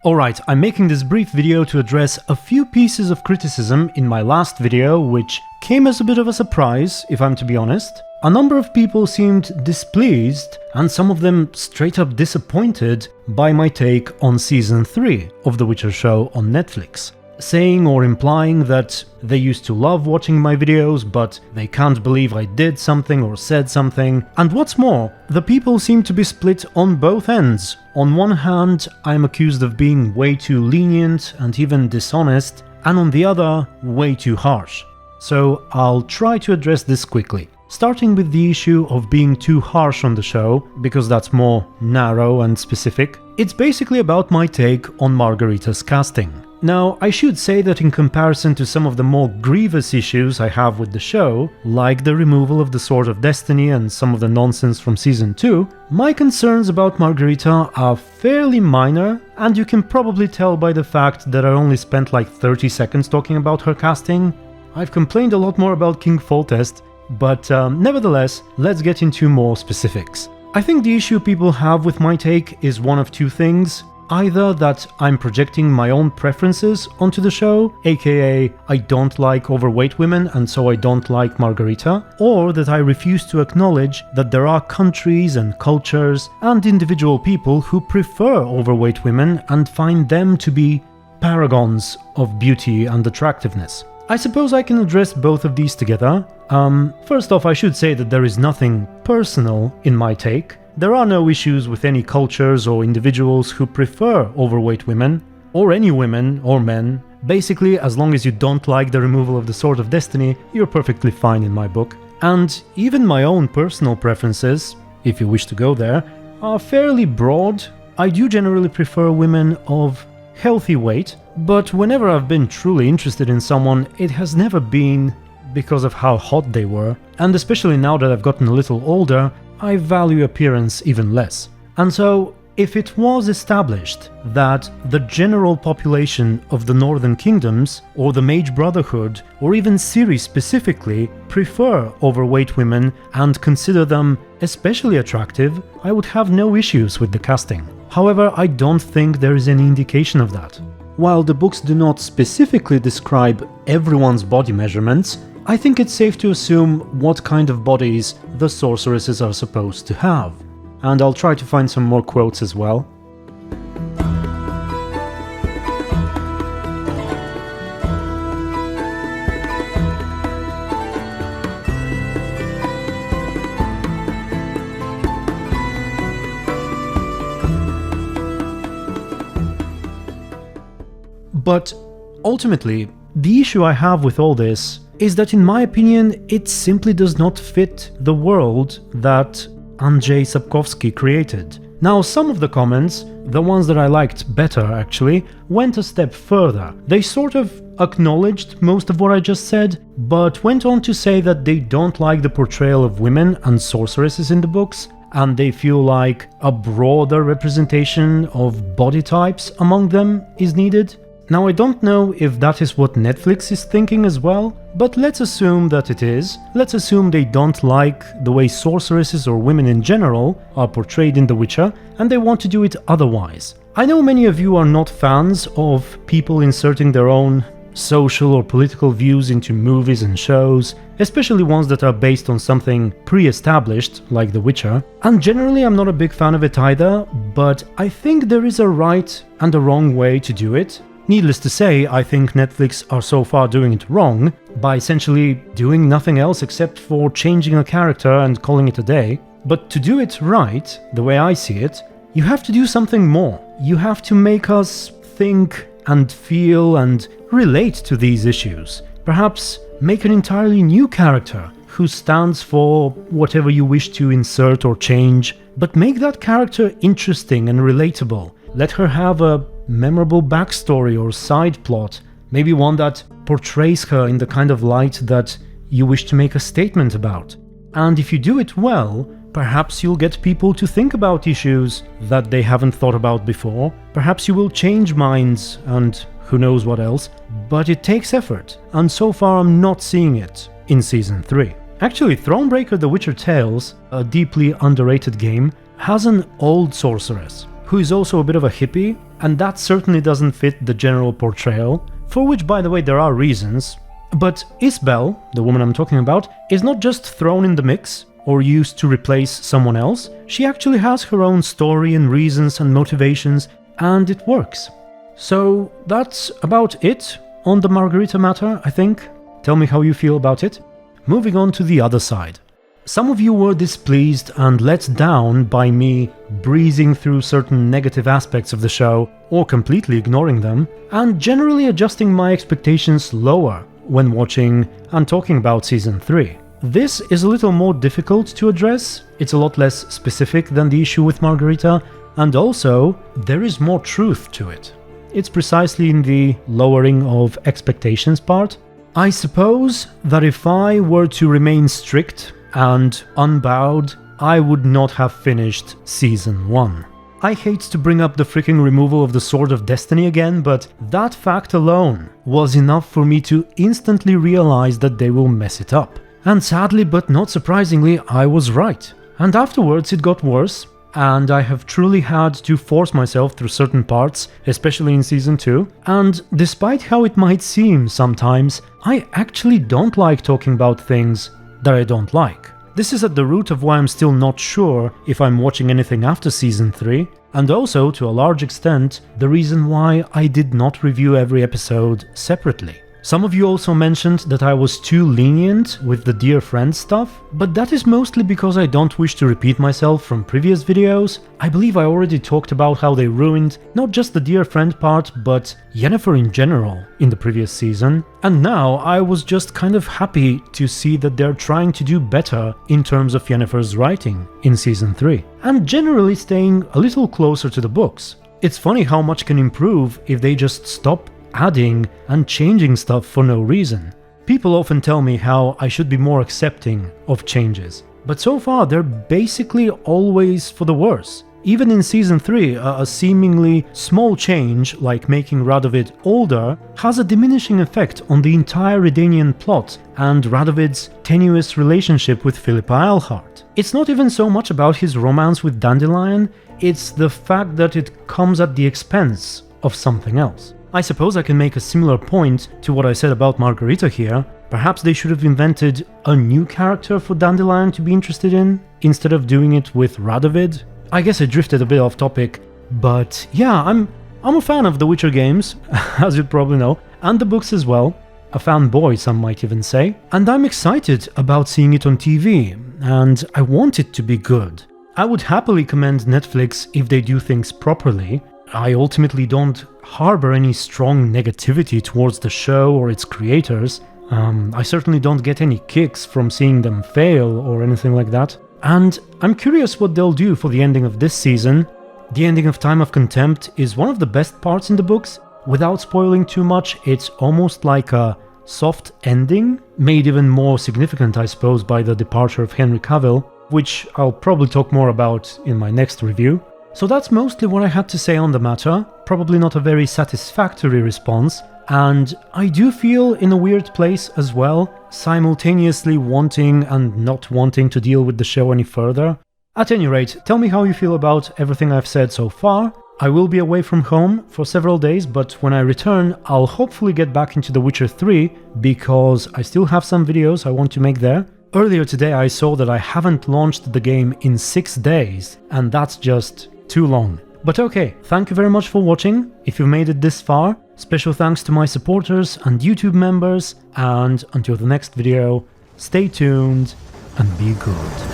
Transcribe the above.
Alright, I'm making this brief video to address a few pieces of criticism in my last video, which came as a bit of a surprise, if I'm to be honest. A number of people seemed displeased, and some of them straight up disappointed by my take on Season 3 of The Witcher show on Netflix, saying or implying that they used to love watching my videos, but they can't believe I did something or said something. And what's more, the people seem to be split on both ends. On one hand, I'm accused of being way too lenient and even dishonest, and on the other, way too harsh. So I'll try to address this quickly. Starting with the issue of being too harsh on the show, because that's more narrow and specific. It's basically about my take on Margarita's casting. Now, I should say that in comparison to some of the more grievous issues I have with the show, like the removal of the Sword of Destiny and some of the nonsense from Season 2, my concerns about Margarita are fairly minor, and you can probably tell by the fact that I only spent like 30 seconds talking about her casting. I've complained a lot more about King Foltest, but nevertheless, let's get into more specifics. I think the issue people have with my take is one of two things. Either that I'm projecting my own preferences onto the show, aka I don't like overweight women and so I don't like Margarita, or that I refuse to acknowledge that there are countries and cultures and individual people who prefer overweight women and find them to be paragons of beauty and attractiveness. I suppose I can address both of these together. First off, I should say that there is nothing personal in my take. There are no issues with any cultures or individuals who prefer overweight women, or any women or men. Basically, as long as you don't like the removal of the Sword of Destiny, you're perfectly fine in my book. And even my own personal preferences, if you wish to go there, are fairly broad. I do generally prefer women of healthy weight, but whenever I've been truly interested in someone, it has never been because of how hot they were, and especially now that I've gotten a little older, I value appearance even less. And so, if it was established that the general population of the Northern Kingdoms, or the Mage Brotherhood, or even Ciri specifically, prefer overweight women and consider them especially attractive, I would have no issues with the casting. However, I don't think there is any indication of that. While the books do not specifically describe everyone's body measurements, I think it's safe to assume what kind of bodies the sorceresses are supposed to have. And I'll try to find some more quotes as well. But ultimately, the issue I have with all this is that in my opinion, it simply does not fit the world that Andrzej Sapkowski created. Now, some of the comments, the ones that I liked better actually, went a step further. They sort of acknowledged most of what I just said, but went on to say that they don't like the portrayal of women and sorceresses in the books, and they feel like a broader representation of body types among them is needed. Now, I don't know if that is what Netflix is thinking as well, but let's assume that it is. Let's assume they don't like the way sorceresses or women in general are portrayed in The Witcher, and they want to do it otherwise. I know many of you are not fans of people inserting their own social or political views into movies and shows, especially ones that are based on something pre-established, like The Witcher, and generally I'm not a big fan of it either, but I think there is a right and a wrong way to do it. Needless to say, I think Netflix are so far doing it wrong, by essentially doing nothing else except for changing a character and calling it a day. But to do it right, the way I see it, you have to do something more. You have to make us think and feel and relate to these issues. Perhaps make an entirely new character who stands for whatever you wish to insert or change, but make that character interesting and relatable. Let her have a memorable backstory or side plot, maybe one that portrays her in the kind of light that you wish to make a statement about. And if you do it well, perhaps you'll get people to think about issues that they haven't thought about before, perhaps you will change minds and who knows what else, but it takes effort, and so far I'm not seeing it in Season 3. Actually, Thronebreaker The Witcher Tales, a deeply underrated game, has an old sorceress who is also a bit of a hippie, and that certainly doesn't fit the general portrayal, for which, by the way, there are reasons. But Isabel, the woman I'm talking about, is not just thrown in the mix or used to replace someone else. She actually has her own story and reasons and motivations, and it works. So that's about it on the Margarita matter, I think. Tell me how you feel about it. Moving on to the other side. Some of you were displeased and let down by me breezing through certain negative aspects of the show, or completely ignoring them, and generally adjusting my expectations lower when watching and talking about Season 3. This is a little more difficult to address, it's a lot less specific than the issue with Margarita, and also there is more truth to it. It's precisely in the lowering of expectations part. I suppose that if I were to remain strict and unbowed, I would not have finished Season 1. I hate to bring up the freaking removal of the Sword of Destiny again, but that fact alone was enough for me to instantly realize that they will mess it up. And sadly, but not surprisingly, I was right. And afterwards it got worse, and I have truly had to force myself through certain parts, especially in Season 2, and despite how it might seem sometimes, I actually don't like talking about things that I don't like. This is at the root of why I'm still not sure if I'm watching anything after Season 3, and also, to a large extent, the reason why I did not review every episode separately. Some of you also mentioned that I was too lenient with the dear friend stuff, but that is mostly because I don't wish to repeat myself from previous videos. I believe I already talked about how they ruined not just the dear friend part, but Yennefer in general in the previous season, and now I was just kind of happy to see that they're trying to do better in terms of Yennefer's writing in Season 3, and generally staying a little closer to the books. It's funny how much can improve if they just stop adding and changing stuff for no reason. People often tell me how I should be more accepting of changes, but so far they're basically always for the worse. Even in Season 3, a seemingly small change, like making Radovid older, has a diminishing effect on the entire Redanian plot and Radovid's tenuous relationship with Philippa Eilhart. It's not even so much about his romance with Dandelion, it's the fact that it comes at the expense of something else. I suppose I can make a similar point to what I said about Margarita here. Perhaps they should have invented a new character for Dandelion to be interested in, instead of doing it with Radovid. I guess I drifted a bit off topic, but yeah, I'm a fan of the Witcher games, as you probably know, and the books as well. A fanboy, some might even say. And I'm excited about seeing it on TV, and I want it to be good. I would happily commend Netflix if they do things properly. I ultimately don't harbor any strong negativity towards the show or its creators. I certainly don't get any kicks from seeing them fail or anything like that. And I'm curious what they'll do for the ending of this season. The ending of Time of Contempt is one of the best parts in the books. Without spoiling too much, it's almost like a soft ending, made even more significant, I suppose, by the departure of Henry Cavill, which I'll probably talk more about in my next review. So that's mostly what I had to say on the matter, probably not a very satisfactory response, and I do feel in a weird place as well, simultaneously wanting and not wanting to deal with the show any further. At any rate, tell me how you feel about everything I've said so far. I will be away from home for several days, but when I return, I'll hopefully get back into The Witcher 3, because I still have some videos I want to make there. Earlier today I saw that I haven't launched the game in 6 days, and that's just too long. But okay, thank you very much for watching. If you've made it this far, special thanks to my supporters and YouTube members, and until the next video, stay tuned and be good.